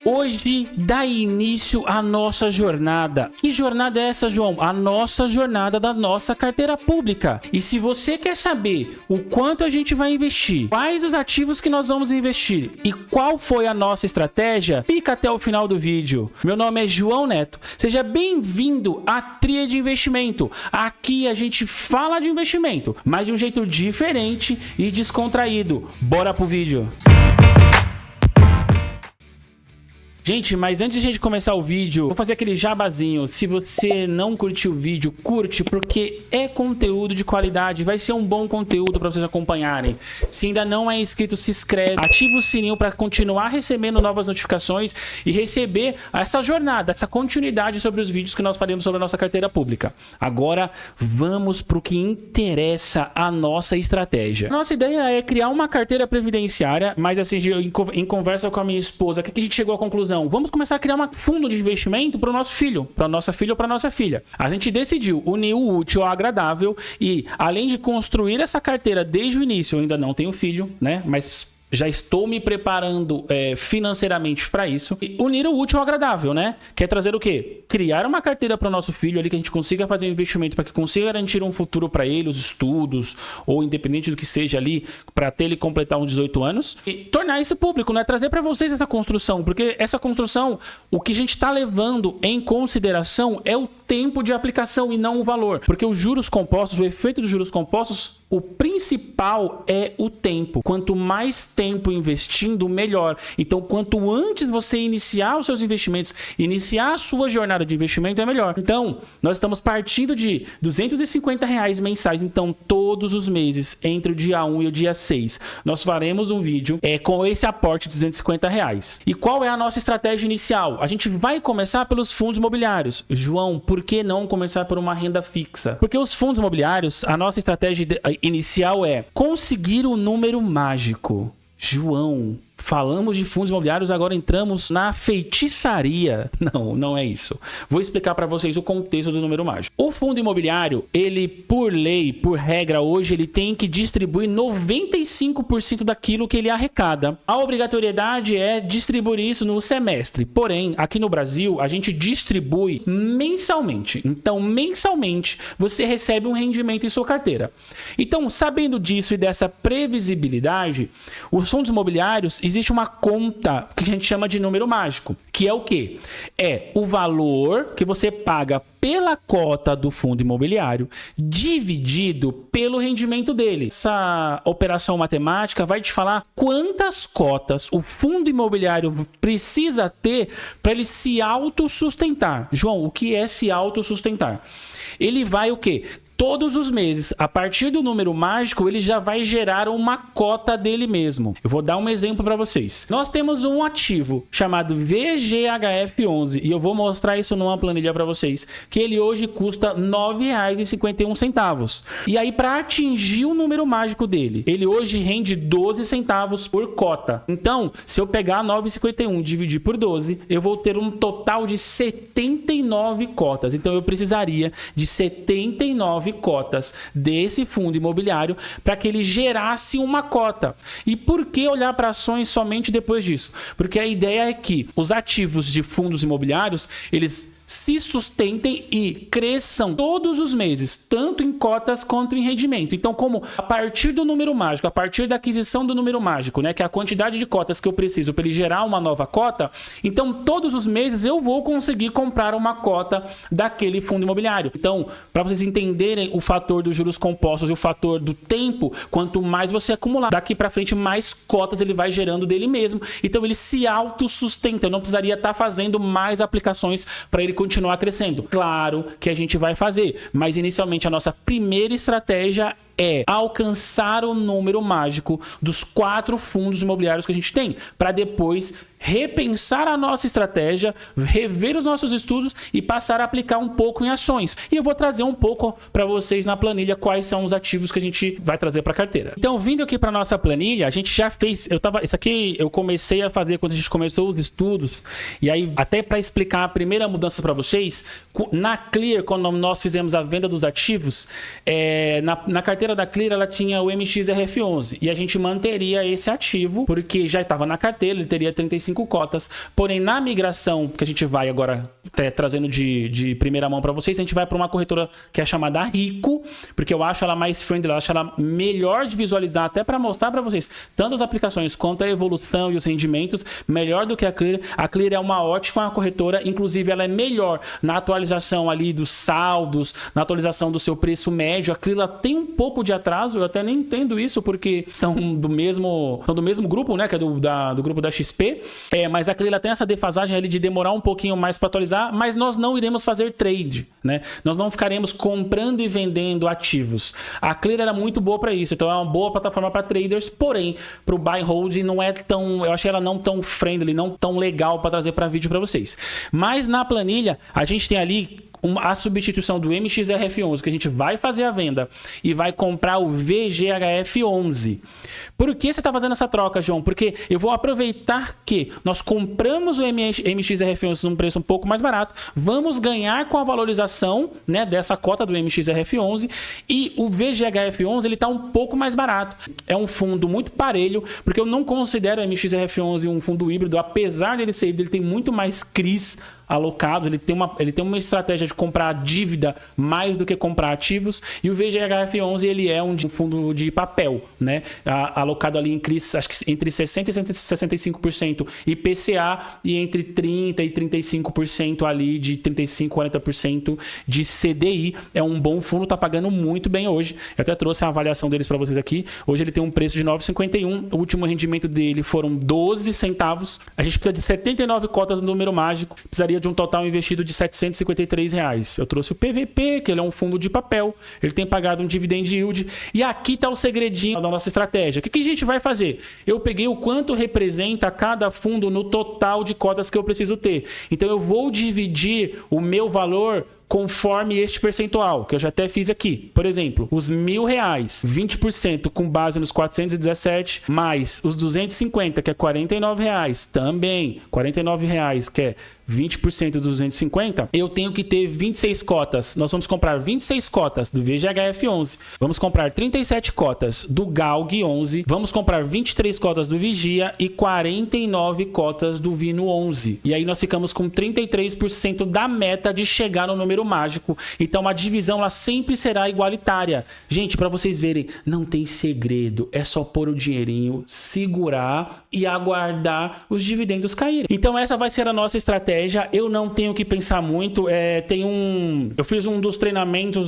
hoje dá início à nossa jornada. Que jornada é essa, João? A nossa jornada da nossa carteira pública. E se você quer saber o quanto a gente vai investir, quais os ativos que nós vamos investir e qual foi a nossa estratégia, fica até o final do vídeo. Meu nome é João Neto. Seja bem-vindo à Tria de Investimento. Aqui a gente fala de investimento, mas de um jeito diferente e descontraído. Bora pro vídeo. Gente, mas antes de a gente começar o vídeo, vou fazer aquele jabazinho. Se você não curtiu o vídeo, curte, porque é conteúdo de qualidade. Vai ser um bom conteúdo para vocês acompanharem. Se ainda não é inscrito, se inscreve. Ativa o sininho para continuar recebendo novas notificações e receber essa jornada, essa continuidade sobre os vídeos que nós faremos sobre a nossa carteira pública. Agora, vamos para o que interessa a nossa estratégia. Nossa ideia é criar uma carteira previdenciária, mas assim, em conversa com a minha esposa, o que a gente chegou à conclusão? Vamos começar a criar um fundo de investimento para o nosso filho, para nossa filha ou para nossa filha. A gente decidiu unir o útil ao agradável e, além de construir essa carteira desde o início, eu ainda não tenho filho, né? Mas já estou me preparando financeiramente para isso. E unir o útil ao agradável, né? Quer trazer o quê? Criar uma carteira para o nosso filho ali, que a gente consiga fazer um investimento para que consiga garantir um futuro para ele, os estudos, ou independente do que seja ali, para até ele completar uns 18 anos. E tornar isso público, né? Trazer para vocês essa construção. Porque essa construção, o que a gente está levando em consideração é o tempo de aplicação e não o valor. Porque os juros compostos, o efeito dos juros compostos, o principal é o tempo. Quanto mais tempo investindo, melhor. Então, quanto antes você iniciar os seus investimentos, iniciar a sua jornada de investimento, é melhor. Então, nós estamos partindo de R$250 mensais. Então, todos os meses, entre o dia 1 e o dia 6, nós faremos um vídeo com esse aporte de R$250. E qual é a nossa estratégia inicial? A gente vai começar pelos fundos imobiliários. João, por que não começar por uma renda fixa? Porque os fundos imobiliários, a nossa estratégia inicial é conseguir o número mágico. João, falamos de fundos imobiliários, agora entramos na feitiçaria. Não é isso. Vou explicar para vocês o contexto do número mágico. O fundo imobiliário, ele por lei, por regra, hoje ele tem que distribuir 95% daquilo que ele arrecada. A obrigatoriedade é distribuir isso no semestre. Porém, aqui no Brasil, a gente distribui mensalmente. Então, mensalmente, você recebe um rendimento em sua carteira. Então, sabendo disso e dessa previsibilidade, os fundos imobiliários, existe uma conta que a gente chama de número mágico, que é o quê? É o valor que você paga pela cota do fundo imobiliário dividido pelo rendimento dele. Essa operação matemática vai te falar quantas cotas o fundo imobiliário precisa ter para ele se autossustentar. João, o que é se autossustentar? Ele vai o quê? Todos os meses, a partir do número mágico, ele já vai gerar uma cota dele mesmo. Eu vou dar um exemplo para vocês. Nós temos um ativo chamado VGHF11 e eu vou mostrar isso numa planilha para vocês, que ele hoje custa R$ 9,51. E aí, para atingir o número mágico dele, ele hoje rende 12 centavos por cota. Então, se eu pegar 9,51 e dividir por 12, eu vou ter um total de 79 cotas. Então, eu precisaria de 79 cotas desse fundo imobiliário para que ele gerasse uma cota. E por que olhar para ações somente depois disso? Porque a ideia é que os ativos de fundos imobiliários, eles se sustentem e cresçam todos os meses, tanto em cotas quanto em rendimento. Então, como a partir do número mágico, a partir da aquisição do número mágico, né, que é a quantidade de cotas que eu preciso para ele gerar uma nova cota, então todos os meses eu vou conseguir comprar uma cota daquele fundo imobiliário. Então, para vocês entenderem o fator dos juros compostos e o fator do tempo, quanto mais você acumular, daqui para frente mais cotas ele vai gerando dele mesmo. Então, ele se autossustenta. Eu não precisaria estar fazendo mais aplicações para ele continuar crescendo. Claro que a gente vai fazer, mas inicialmente a nossa primeira estratégia é alcançar o número mágico dos 4 fundos imobiliários que a gente tem, para depois repensar a nossa estratégia, rever os nossos estudos e passar a aplicar um pouco em ações. E eu vou trazer um pouco para vocês na planilha quais são os ativos que a gente vai trazer para a carteira. Então, vindo aqui para nossa planilha, a gente já fez, isso aqui eu comecei a fazer quando a gente começou os estudos, e aí até para explicar a primeira mudança para vocês, na Clear, quando nós fizemos a venda dos ativos, na carteira carteira da Clear, ela tinha o MXRF11 e a gente manteria esse ativo porque já estava na carteira, ele teria 35 cotas. Porém, na migração, que a gente vai agora trazendo de primeira mão para vocês, a gente vai para uma corretora que é chamada Rico, porque eu acho ela mais friendly, eu acho ela melhor de visualizar, até para mostrar para vocês tanto as aplicações quanto a evolução e os rendimentos, melhor do que a Clear. A Clear é uma ótima corretora, inclusive ela é melhor na atualização ali dos saldos, na atualização do seu preço médio. A Clear ela tem um pouco de atraso, eu até nem entendo isso, porque são do mesmo grupo, né, que é do grupo da XP, mas a Clear ela tem essa defasagem ali de demorar um pouquinho mais para atualizar, mas nós não iremos fazer trade, né? Nós não ficaremos comprando e vendendo ativos. A Clear era muito boa para isso, então é uma boa plataforma para traders, porém, para o buy hold não é tão, eu achei ela não tão friendly, não tão legal para trazer para vídeo para vocês. Mas na planilha, a gente tem ali a substituição do MXRF11, que a gente vai fazer a venda e vai comprar o VGHF11. Por que você está fazendo essa troca, João? Porque eu vou aproveitar que nós compramos o MXRF11 num preço um pouco mais barato, vamos ganhar com a valorização, né, dessa cota do MXRF11, e o VGHF11 ele está um pouco mais barato. É um fundo muito parelho, porque eu não considero o MXRF11 um fundo híbrido, apesar dele ser híbrido, ele tem muito mais CRIs alocado, ele tem uma estratégia de comprar dívida mais do que comprar ativos, e o VGHF11 ele é um fundo de papel, né, alocado ali em CRIs, acho que entre 60% e 65% IPCA e entre 30% e 35% ali de 35% 40% de CDI. É um bom fundo, tá pagando muito bem hoje. Eu até trouxe a avaliação deles para vocês aqui. Hoje ele tem um preço de 9,51, o último rendimento dele foram 12 centavos. A gente precisa de 79 cotas no número mágico, precisaria de um total investido de R$753. Eu trouxe o PVP, que ele é um fundo de papel, ele tem pagado um dividend yield, e aqui está o segredinho da nossa estratégia. O que a gente vai fazer? Eu peguei o quanto representa cada fundo no total de cotas que eu preciso ter. Então eu vou dividir o meu valor conforme este percentual, que eu já até fiz aqui. Por exemplo, os R$1.000, 20% com base nos 417, mais os 250, que é R$49, também R$49, que é 20% dos 250, eu tenho que ter 26 cotas. Nós vamos comprar 26 cotas do VGHF11, vamos comprar 37 cotas do GALG 11, vamos comprar 23 cotas do Vigia e 49 cotas do Vino 11. E aí nós ficamos com 33% da meta de chegar no número mágico. Então a divisão ela sempre será igualitária. Gente, para vocês verem, não tem segredo, é só pôr o dinheirinho, segurar e aguardar os dividendos caírem. Então essa vai ser a nossa estratégia. Eu não tenho que pensar muito. Eu fiz um dos treinamentos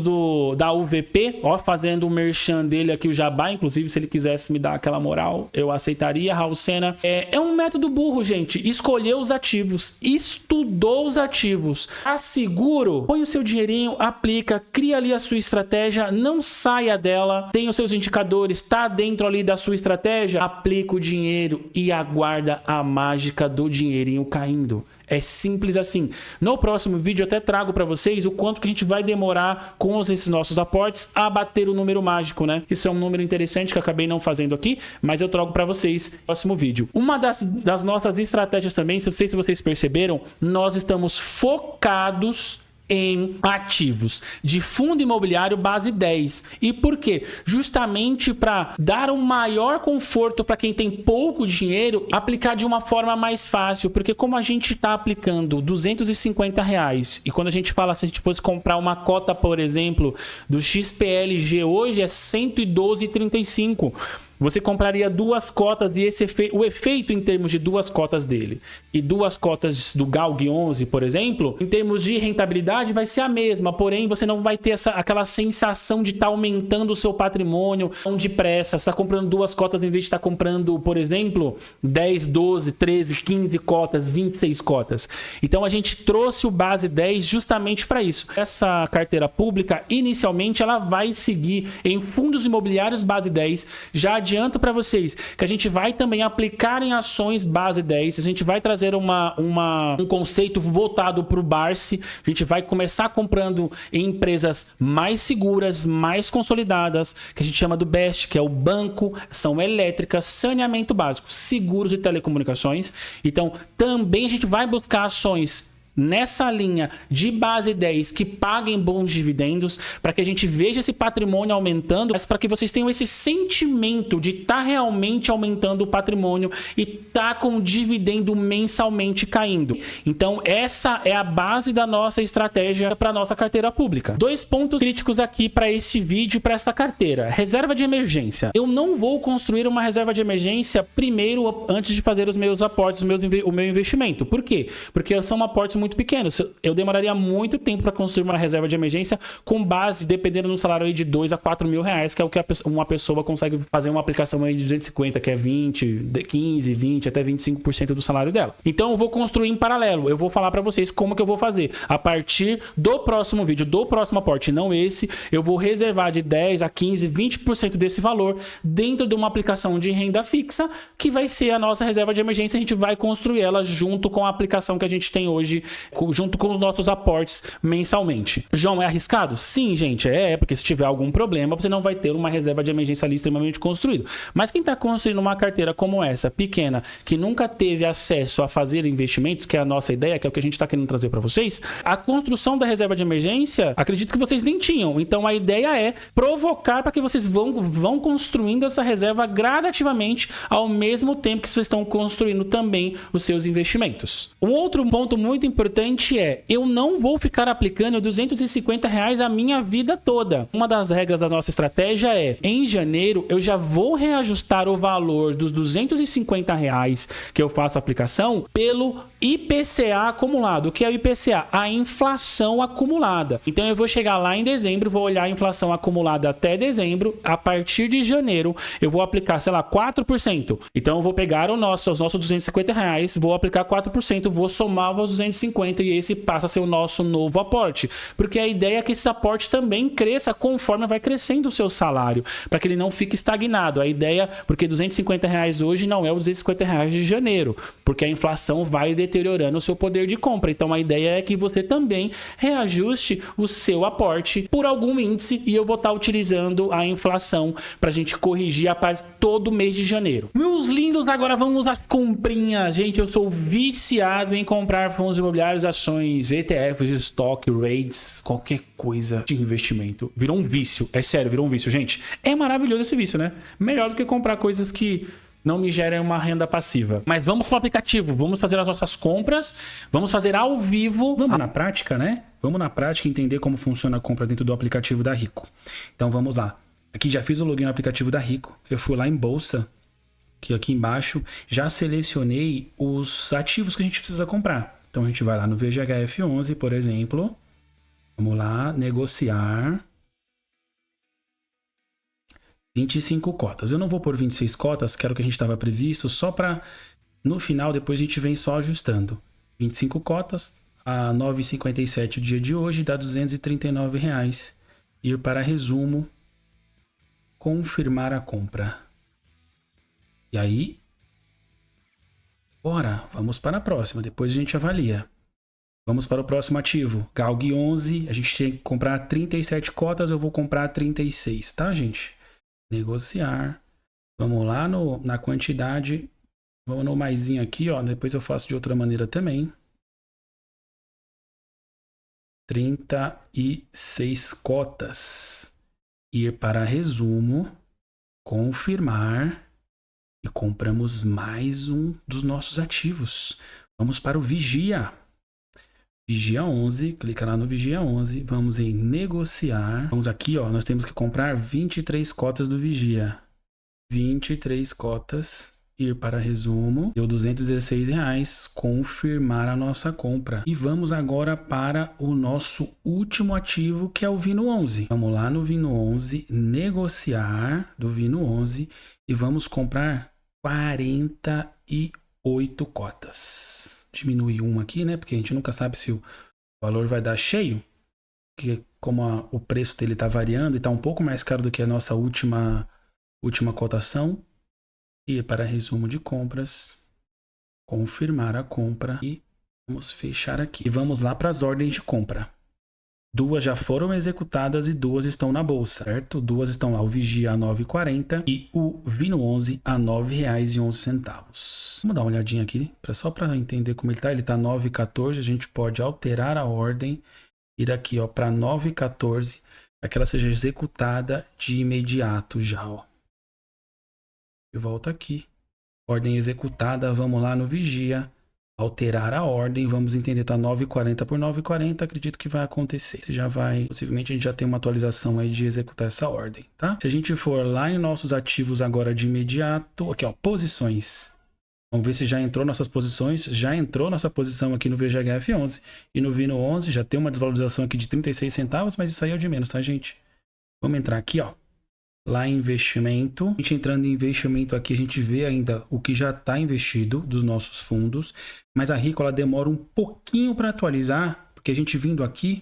da UVP, ó, fazendo o merchan dele aqui, o Jabá. Inclusive, se ele quisesse me dar aquela moral, eu aceitaria. Raul Sena. É um método burro, gente. Escolheu os ativos, estudou os ativos. Asseguro, põe o seu dinheirinho, aplica, cria ali a sua estratégia, não saia dela, tem os seus indicadores, tá dentro ali da sua estratégia, aplica o dinheiro e aguarda a mágica do dinheirinho caindo. É simples assim. No próximo vídeo eu até trago para vocês o quanto que a gente vai demorar com esses nossos aportes a bater o número mágico, né? Isso é um número interessante que eu acabei não fazendo aqui, mas eu trago para vocês no próximo vídeo. Uma das nossas estratégias também, não sei se vocês perceberam, nós estamos focados em ativos de fundo imobiliário base 10. E por quê? Justamente para dar um maior conforto para quem tem pouco dinheiro, aplicar de uma forma mais fácil, porque como a gente está aplicando R$250 e quando a gente fala, se a gente fosse comprar uma cota, por exemplo, do XPLG hoje é 112,35. Você compraria duas cotas e o efeito em termos de duas cotas dele e duas cotas do GALG 11, por exemplo, em termos de rentabilidade vai ser a mesma, porém você não vai ter aquela sensação de estar aumentando o seu patrimônio tão depressa. Você está comprando duas cotas em vez de estar comprando, por exemplo, 10, 12, 13, 15 cotas, 26 cotas. Então a gente trouxe o base 10 justamente para isso. Essa carteira pública, inicialmente, ela vai seguir em fundos imobiliários base 10, já adianto para vocês que a gente vai também aplicar em ações base 10, a gente vai trazer um conceito voltado para o Barsi, a gente vai começar comprando em empresas mais seguras, mais consolidadas, que a gente chama do BEST, que é o banco, ação elétrica, saneamento básico, seguros e telecomunicações. Então também a gente vai buscar ações nessa linha de base 10 que paguem bons dividendos, para que a gente veja esse patrimônio aumentando, mas para que vocês tenham esse sentimento de estar realmente aumentando o patrimônio e tá com o dividendo mensalmente caindo. Então essa é a base da nossa estratégia para nossa carteira pública. 2 pontos críticos aqui para esse vídeo, para essa carteira. Reserva de emergência. Eu não vou construir uma reserva de emergência primeiro antes de fazer os meus aportes, o meu investimento. Por quê? Porque são aportes muito pequenos. Eu demoraria muito tempo para construir uma reserva de emergência com base, dependendo do salário aí de 2 a 4 mil reais, que é o que uma pessoa consegue fazer uma aplicação aí de 250, que é 20, 15, 20, até 25% do salário dela. Então eu vou construir em paralelo. Eu vou falar para vocês como que eu vou fazer. A partir do próximo vídeo, do próximo aporte, não esse, eu vou reservar de 10 a 15, 20% desse valor dentro de uma aplicação de renda fixa, que vai ser a nossa reserva de emergência. A gente vai construir ela junto com a aplicação que a gente tem hoje, junto com os nossos aportes mensalmente. João, é arriscado? Sim, gente, porque se tiver algum problema, você não vai ter uma reserva de emergência ali extremamente construída. Mas quem está construindo uma carteira como essa, pequena, que nunca teve acesso a fazer investimentos, que é a nossa ideia, que é o que a gente está querendo trazer para vocês, a construção da reserva de emergência, acredito que vocês nem tinham. Então a ideia é provocar para que vocês vão construindo essa reserva gradativamente, ao mesmo tempo que vocês estão construindo também os seus investimentos. Um outro ponto muito importante é, eu não vou ficar aplicando R$250 a minha vida toda. Uma das regras da nossa estratégia é, em janeiro, eu já vou reajustar o valor dos R$250 que eu faço a aplicação pelo IPCA acumulado. O que é o IPCA? A inflação acumulada. Então eu vou chegar lá em dezembro, vou olhar a inflação acumulada até dezembro, a partir de janeiro eu vou aplicar, sei lá, 4%. Então eu vou pegar os nossos R$250, vou aplicar 4%, vou somar os 250 e esse passa a ser o nosso novo aporte. Porque a ideia é que esse aporte também cresça conforme vai crescendo o seu salário, para que ele não fique estagnado. A ideia, porque R$250 hoje não é os R$250 de janeiro, porque a inflação vai deteriorando o seu poder de compra. Então a ideia é que você também reajuste o seu aporte por algum índice, e eu vou estar utilizando a inflação para a gente corrigir a parte todo mês de janeiro. Meus lindos, agora vamos às comprinhas. Gente, eu sou viciado em comprar fundos imobiliários, ações, ETFs, estoque, rates, qualquer coisa de investimento. Virou um vício, é sério, virou um vício, gente. É maravilhoso esse vício, né? Melhor do que comprar coisas que não me gerem uma renda passiva. Mas vamos para o aplicativo, vamos fazer as nossas compras, vamos fazer ao vivo. Vamos na prática, né? Vamos na prática entender como funciona a compra dentro do aplicativo da Rico. Então vamos lá. Aqui já fiz o login no aplicativo da Rico. Eu fui lá em Bolsa, que aqui embaixo, já selecionei os ativos que a gente precisa comprar. Então a gente vai lá no VGHF11, por exemplo. Vamos lá, negociar. 25 cotas. Eu não vou pôr 26 cotas, que era o que a gente estava previsto, só para no final, depois a gente vem só ajustando. 25 cotas, a 9,57 o dia de hoje, dá R$239. Ir para resumo, confirmar a compra. E aí, bora, vamos para a próxima, depois a gente avalia. Vamos para o próximo ativo, Galg 11, a gente tem que comprar 37 cotas, eu vou comprar 36, tá, gente? Negociar, vamos lá na quantidade, vamos no maisinho aqui, ó, depois eu faço de outra maneira também. 36 cotas, ir para resumo, confirmar e compramos mais um dos nossos ativos. Vamos para o Vigia. Vigia 11, clica lá no Vigia 11, vamos em negociar. Vamos aqui, ó, nós temos que comprar 23 cotas do Vigia. 23 cotas, ir para resumo, deu R$216, confirmar a nossa compra. E vamos agora para o nosso último ativo, que é o Vino 11. Vamos lá no Vino 11, negociar do Vino 11 e vamos comprar 48 cotas. Diminuir uma aqui, né? Porque a gente nunca sabe se o valor vai dar cheio. Porque como o preço dele está variando e está um pouco mais caro do que a nossa última cotação. Ir para resumo de compras. Confirmar a compra. E vamos fechar aqui. E vamos lá para as ordens de compra. Duas já foram executadas e duas estão na bolsa, certo? Duas estão lá, o Vigia a 9,40 e o Vino 11 a R$ 9,11. Vamos dar uma olhadinha aqui, só para entender como ele tá. Ele tá 9,14, a gente pode alterar a ordem, ir aqui ó, para 9,14, para que ela seja executada de imediato já. Ó. E volta aqui. Ordem executada, vamos lá no Vigia. Alterar a ordem, vamos entender, tá 9,40 por 9,40, acredito que vai acontecer. Você já vai, possivelmente a gente já tem uma atualização aí de executar essa ordem, tá? Se a gente for lá em nossos ativos agora de imediato, aqui ó, posições. Vamos ver se já entrou nossas posições, já entrou nossa posição aqui no VGHF11 e no Vino 11, já tem uma desvalorização aqui de 36 centavos, mas isso aí é o de menos, tá gente? Vamos entrar aqui ó. Lá em investimento, a gente entrando em investimento aqui, a gente vê ainda o que já está investido dos nossos fundos, mas a Rico ela demora um pouquinho para atualizar, porque a gente vindo aqui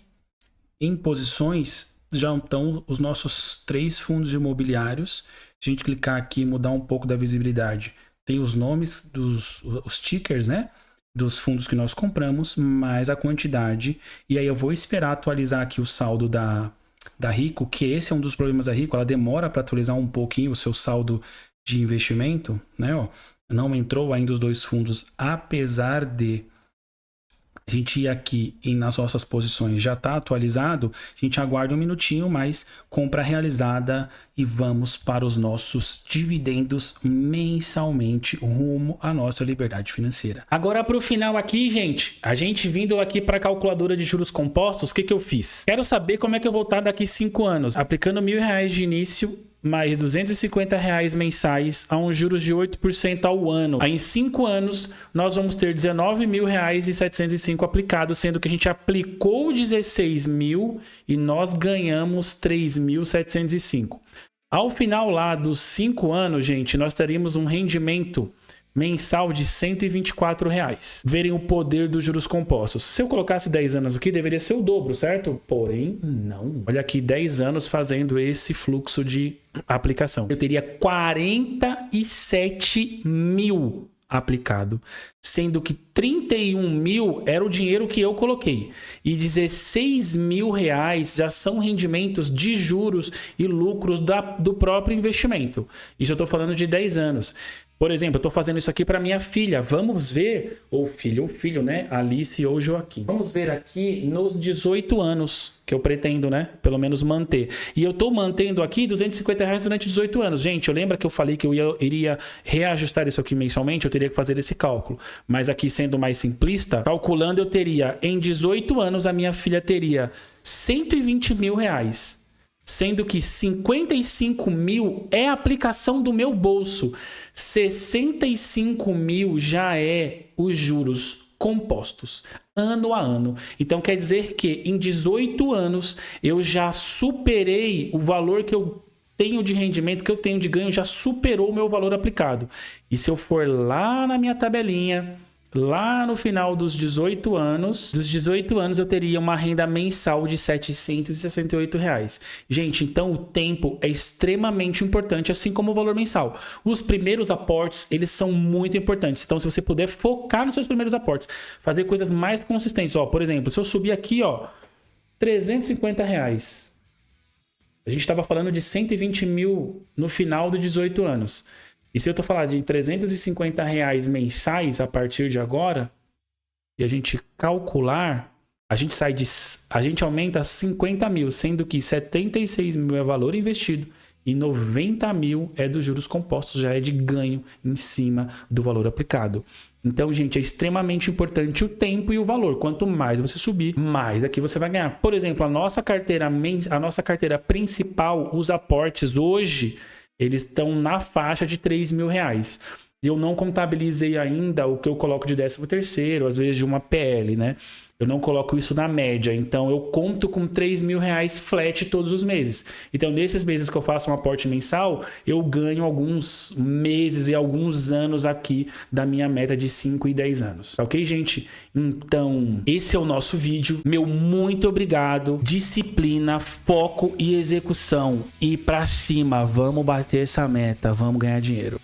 em posições, já estão os nossos 3 fundos imobiliários. Se a gente clicar aqui e mudar um pouco da visibilidade, tem os nomes os tickers, né? Dos fundos que nós compramos, mais a quantidade, e aí eu vou esperar atualizar aqui o saldo da Rico, que esse é um dos problemas da Rico, ela demora para atualizar um pouquinho o seu saldo de investimento, né? Ó, não entrou ainda os 2 fundos, apesar de a gente ir aqui e nas nossas posições já está atualizado, a gente aguarda um minutinho, mas compra realizada e vamos para os nossos dividendos mensalmente rumo à nossa liberdade financeira. Agora para o final aqui, gente, a gente vindo aqui para a calculadora de juros compostos, o que eu fiz? Quero saber como é que eu vou estar daqui 5 anos, aplicando R$1.000 de início, mais R$250 mensais a juros de 8% ao ano. Aí em 5 anos nós vamos ter R$19.705 aplicados, sendo que a gente aplicou 16.000 e nós ganhamos 3.705. Ao final lá dos 5 anos, gente, nós teríamos um rendimento mensal de R$124. Verem o poder dos juros compostos. Se eu colocasse 10 anos aqui, deveria ser o dobro, certo? Porém, não. Olha aqui, 10 anos fazendo esse fluxo de aplicação. Eu teria 47.000 aplicado, sendo que 31.000 era o dinheiro que eu coloquei e R$16.000 já são rendimentos de juros e lucros do próprio investimento. Isso eu estou falando de 10 anos. Por exemplo, eu estou fazendo isso aqui para minha filha. Vamos ver, ou filho, né? Alice ou Joaquim. Vamos ver aqui nos 18 anos que eu pretendo, né? Pelo menos manter. E eu estou mantendo aqui R$250 durante 18 anos. Gente, eu lembro que eu falei que eu iria reajustar isso aqui mensalmente, eu teria que fazer esse cálculo. Mas aqui, sendo mais simplista, calculando, eu teria, em 18 anos, a minha filha teria R$120.000. Sendo que 55.000 é a aplicação do meu bolso. 65.000 já é os juros compostos, ano a ano. Então quer dizer que em 18 anos eu já superei o valor que eu tenho de rendimento, que eu tenho de ganho, já superou o meu valor aplicado. E se eu for lá na minha tabelinha, lá no final dos 18 anos, eu teria uma renda mensal de R$768. Gente, então o tempo é extremamente importante, assim como o valor mensal. Os primeiros aportes, eles são muito importantes. Então, se você puder focar nos seus primeiros aportes, fazer coisas mais consistentes. Ó, por exemplo, se eu subir aqui, ó, R$350. A gente estava falando de 120.000 no final dos 18 anos. E se eu tô falando de R$350 mensais a partir de agora, e a gente calcular, a gente aumenta 50.000, sendo que 76.000 é valor investido e 90.000 é dos juros compostos, já é de ganho em cima do valor aplicado. Então, gente, é extremamente importante o tempo e o valor. Quanto mais você subir, mais aqui você vai ganhar. Por exemplo, a nossa carteira principal, os aportes hoje, eles estão na faixa de R$3.000. Eu não contabilizei ainda o que eu coloco de 13º, às vezes de uma PL, né? Eu não coloco isso na média, então eu conto com R$3.000 flat todos os meses. Então, nesses meses que eu faço um aporte mensal, eu ganho alguns meses e alguns anos aqui da minha meta de 5 e 10 anos. Ok, gente? Então, esse é o nosso vídeo. Meu muito obrigado. Disciplina, foco e execução. E pra cima, vamos bater essa meta, vamos ganhar dinheiro.